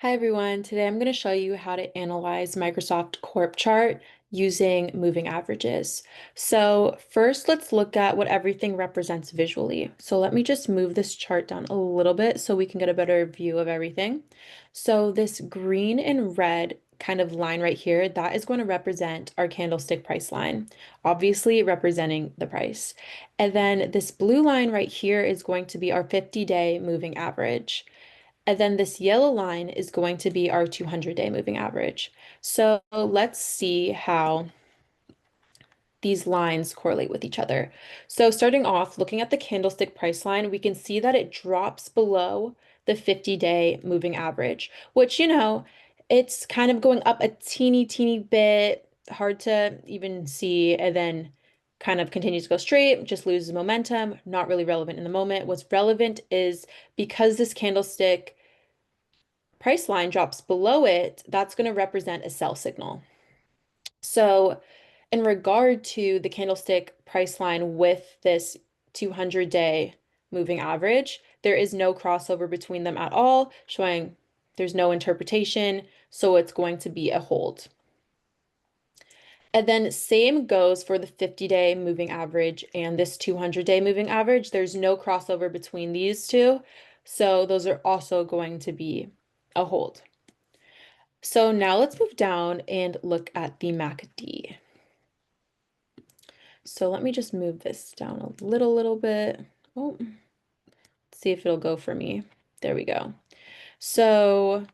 Hi everyone, today I'm going to show you how to analyze Microsoft Corp chart using moving averages. So first let's look at what everything represents visually. So let me just move this chart down a little bit so we can get a better view of everything. So this green and red kind of line right here, that is going to represent our candlestick price line, obviously representing the price. And then this blue line right here is going to be our 50-day moving average. And then this yellow line is going to be our 200-day moving average. So let's see how these lines correlate with each other. So starting off, looking at the candlestick price line, we can see that it drops below the 50-day moving average, which, it's kind of going up a teeny bit, hard to even see, and then kind of continues to go straight, just loses momentum, not really relevant in the moment. What's relevant is because this candlestick price line drops below it, that's going to represent a sell signal. So, in regard to the candlestick price line with this 200-day moving average, there is no crossover between them at all, showing there's no interpretation, so it's going to be a hold. And then same goes for the 50-day moving average and this 200-day moving average. There's no crossover between these two, so those are also going to be a hold. So now let's move down and look at the MACD. So let me just move this down a little bit. Oh, see if it'll go for me. There we go. So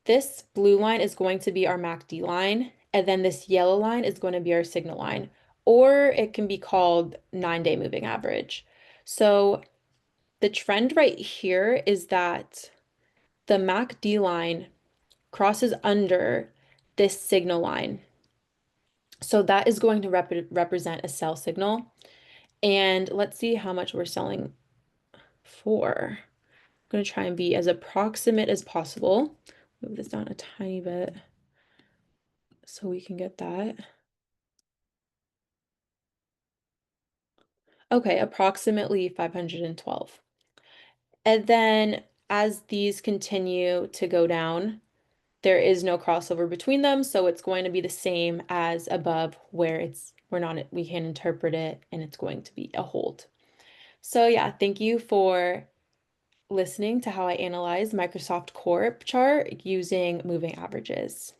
this blue line is going to be our MACD line, and then this yellow line is going to be our signal line, or it can be called 9-day moving average. So the trend right here is that the MACD line crosses under this signal line. So that is going to represent a sell signal. And let's see how much we're selling for. I'm going to try and be as approximate as possible. Move this down a tiny bit so we can get that. Okay, approximately 512. And then as these continue to go down, there is no crossover between them, so it's going to be the same as above where we can interpret it and it's going to be a hold. So yeah, thank you for listening to how I analyze Microsoft Corp chart using moving averages.